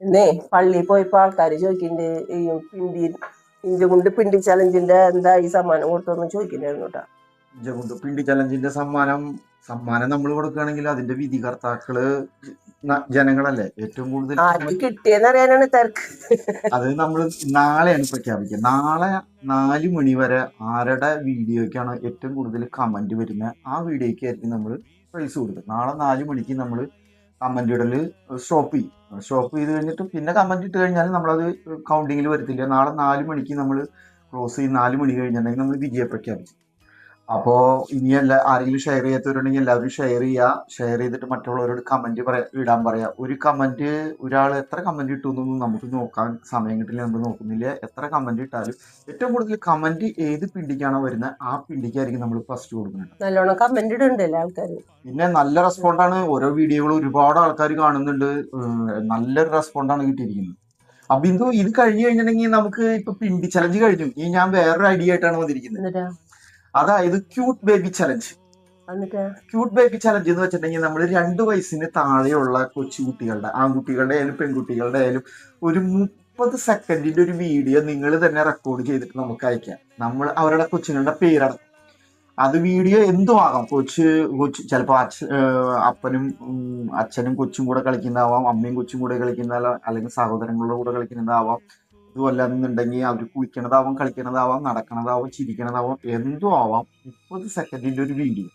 എന്നേ പള്ളിയിൽ പോയപ്പോ ആൾക്കാര് ചോദിക്കണ്ട് ഈ പിണ്ടി ഇഞ്ച കൊണ്ട് പിണ്ടി ചലഞ്ചിന്റെ എന്താ ഈ സമ്മാനം കൊടുത്തൊന്നും ചോദിക്കണ്ടായിരുന്നു കേട്ടാ. ഇഞ്ചകുണ്ട് പിണ്ടി ചലഞ്ചിന്റെ സമ്മാനം നമ്മൾ കൊടുക്കുകയാണെങ്കിൽ അതിന്റെ വിധികർത്താക്കള് ജനങ്ങളല്ലേ ഏറ്റവും കൂടുതൽ. ആർക്ക് കിട്ടിയെന്നറിയാനാണ് തിരക്ക്. അത് നമ്മൾ നാളെയാണ് പ്രഖ്യാപിക്കുക. നാളെ 4 മണി വരെ ആരുടെ വീഡിയോയ്ക്കാണ് ഏറ്റവും കൂടുതൽ കമന്റ് വരുന്നത് ആ വീഡിയോയ്ക്ക് ആയിരിക്കും നമ്മൾ പ്രൈസ് കൊടുക്കുക. നാളെ 4 മണിക്ക് നമ്മൾ കമന്റ് ഇടല് സ്റ്റോപ്പ് ചെയ്ത് കഴിഞ്ഞിട്ട് പിന്നെ കമന്റ് ഇട്ട് കഴിഞ്ഞാൽ നമ്മളത് കൗണ്ടിങ്ങിൽ വരത്തില്ല. നാളെ 4 മണിക്ക് നമ്മൾ ക്ലോസ് ചെയ്ത് 4 മണി കഴിഞ്ഞിട്ടുണ്ടെങ്കിൽ നമ്മൾ വിജയം പ്രഖ്യാപിച്ചു. അപ്പോൾ ഇനി ആരെങ്കിലും ഷെയർ ചെയ്യാത്തവരുണ്ടെങ്കിൽ എല്ലാവരും ഷെയർ ചെയ്തിട്ട് മറ്റുള്ളവരോട് കമന്റ് ഇടാൻ പറയാ. ഒരു കമന്റ് ഒരാൾ എത്ര കമന്റ് ഇട്ടു എന്നൊന്നും നമുക്ക് നോക്കാൻ സമയം കിട്ടില്ല, നമ്മൾ നോക്കുന്നില്ല. എത്ര കമന്റ് ഇട്ടാലും ഏറ്റവും കൂടുതൽ കമന്റ് ഏത് പിണ്ടിക്കാണോ വരുന്നത് ആ പിണ്ടിക്കായിരിക്കും നമ്മൾ ഫസ്റ്റ് കൊടുക്കുന്നത്. നല്ലോണം കമന്റ് ഇടുന്നുണ്ടല്ലേ ആൾക്കാർ. പിന്നെ നല്ല റെസ്പോണ്ടാണ്. ഓരോ വീഡിയോകളും ഒരുപാട് ആൾക്കാർ കാണുന്നുണ്ട്. നല്ലൊരു റെസ്പോണ്ടാണ് കിട്ടിയിരിക്കുന്നത്. ബിന്ദു, ഇത് കഴിഞ്ഞു കഴിഞ്ഞിട്ടുണ്ടെങ്കിൽ നമുക്ക് ഇപ്പൊ പിണ്ടി ചലഞ്ച് കഴിഞ്ഞു. ഈ ഞാൻ വേറൊരു ഐഡിയ ആയിട്ടാണ് വന്നിരിക്കുന്നത്. അതായത് cute baby challenge. Cute baby challenge എന്ന് വെച്ചിട്ടുണ്ടെങ്കിൽ നമ്മൾ 2 വയസ്സിന് താഴെയുള്ള കൊച്ചുകുട്ടികളുടെ, ആൺകുട്ടികളുടെ ആയാലും പെൺകുട്ടികളുടെ ആയാലും ഒരു 30 സെക്കൻഡിന്റെ ഒരു വീഡിയോ നിങ്ങൾ തന്നെ റെക്കോർഡ് ചെയ്തിട്ട് നമുക്ക് അയക്കാം. നമ്മൾ അവരുടെ കൊച്ചുങ്ങളുടെ പേരടക്കം. അത് വീഡിയോ എന്തും ആകാം. കൊച്ചു ചിലപ്പോൾ അച്ഛനും കൊച്ചും കൂടെ കളിക്കുന്നതാവാം, അമ്മയും കൊച്ചും കൂടെ കളിക്കുന്നതാവാം, അല്ലെങ്കിൽ സഹോദരങ്ങളുടെ കൂടെ കളിക്കുന്നതാവാം. ഇതുമല്ലെന്നുണ്ടെങ്കിൽ അവർ കുളിക്കണതാവാം, കളിക്കണതാവാം, നടക്കണതാവാം, ചിരിക്കണതാവാം, എന്തും ആവാം. 30 സെക്കൻഡിന്റെ ഒരു വീഡിയോ,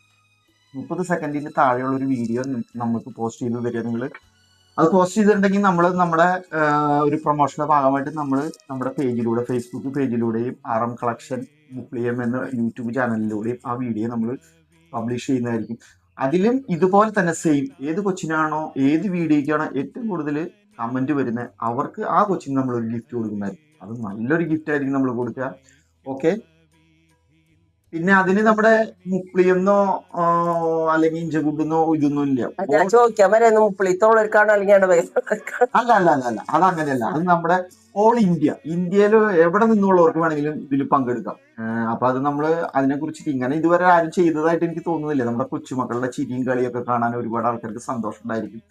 30 സെക്കൻഡിന് താഴെയുള്ള ഒരു വീഡിയോ നമുക്ക് പോസ്റ്റ് ചെയ്ത് തരിക. നിങ്ങൾ അത് പോസ്റ്റ് ചെയ്തിട്ടുണ്ടെങ്കിൽ നമ്മൾ നമ്മുടെ ഒരു പ്രൊമോഷന്റെ ഭാഗമായിട്ട് നമ്മൾ നമ്മുടെ പേജിലൂടെ, ഫേസ്ബുക്ക് പേജിലൂടെയും RM കളക്ഷൻ മുക്ലിയം എന്ന യൂട്യൂബ് ചാനലിലൂടെയും ആ വീഡിയോ നമ്മൾ പബ്ലിഷ് ചെയ്യുന്നതായിരിക്കും. അതിലും ഇതുപോലെ തന്നെ സെയിം ഏത് കൊച്ചിനാണോ ഏത് വീഡിയോയ്ക്കാണോ ഏറ്റവും കൂടുതൽ കമന്റ് വരുന്നത് അവർക്ക് ആ കൊച്ചിന് നമ്മൾ ഒരു ഗിഫ്റ്റ് കൊടുക്കുന്നതായിരിക്കും. അത് നല്ലൊരു ഗിഫ്റ്റ് ആയിരിക്കും നമ്മൾ കൊടുക്കുക. ഓക്കെ. പിന്നെ അതിന് നമ്മുടെ മുപ്പിളിയെന്നോ അല്ലെങ്കിൽ ഇഞ്ചകുണ്ടെന്നോ ഇതൊന്നും ഇല്ല. അല്ല അതങ്ങനെയല്ല. അത് നമ്മുടെ ഓൾ ഇന്ത്യയിൽ എവിടെ നിന്നുള്ളവർക്ക് വേണമെങ്കിലും ഇതിൽ പങ്കെടുക്കാം. അപ്പൊ അത് നമ്മൾ അതിനെക്കുറിച്ചിട്ട് ഇങ്ങനെ ഇതുവരെ ആരും ചെയ്തതായിട്ട് എനിക്ക് തോന്നുന്നില്ല. നമ്മുടെ കൊച്ചുമക്കളുടെ ചിരിയും കളിയൊക്കെ കാണാൻ ഒരുപാട് ആൾക്കാർക്ക് സന്തോഷം ഉണ്ടായിരിക്കും.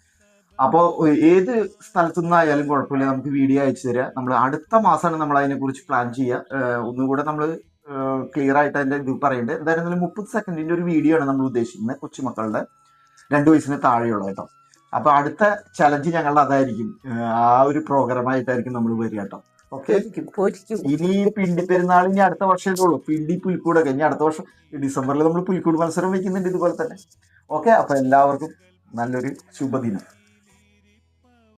അപ്പോൾ ഏത് സ്ഥലത്തു നിന്നായാലും കുഴപ്പമില്ല, നമുക്ക് വീഡിയോ അയച്ചു തരാം. നമ്മൾ അടുത്ത മാസമാണ് നമ്മൾ അതിനെക്കുറിച്ച് പ്ലാൻ ചെയ്യുക. ഒന്നുകൂടെ നമ്മൾ ക്ലിയർ ആയിട്ട് അതിന്റെ ഇത് പറയുന്നുണ്ട്. എന്തായാലും 30 സെക്കൻഡിന്റെ ഒരു വീഡിയോ ആണ് നമ്മൾ ഉദ്ദേശിക്കുന്നത്, കൊച്ചുമക്കളുടെ 2 വയസ്സിന് താഴെയുള്ള കേട്ടോ. അപ്പൊ അടുത്ത ചലഞ്ച് ഞങ്ങളുടെ അതായിരിക്കും. ആ ഒരു പ്രോഗ്രാമായിട്ടായിരിക്കും നമ്മൾ വരിക കേട്ടോ. ഓക്കെ. ഇനി പിണ്ടി പെരുന്നാൾ ഇനി അടുത്ത വർഷമേ ഉള്ളൂ. പിണ്ടി പുൽക്കൂടൊക്കെ ഇനി അടുത്ത വർഷം ഡിസംബറിൽ നമ്മൾ പുൽക്കൂട് മത്സരം വെക്കുന്നുണ്ട് ഇതുപോലെ തന്നെ. ഓക്കെ. അപ്പൊ എല്ലാവർക്കും നല്ലൊരു ശുഭദിനം.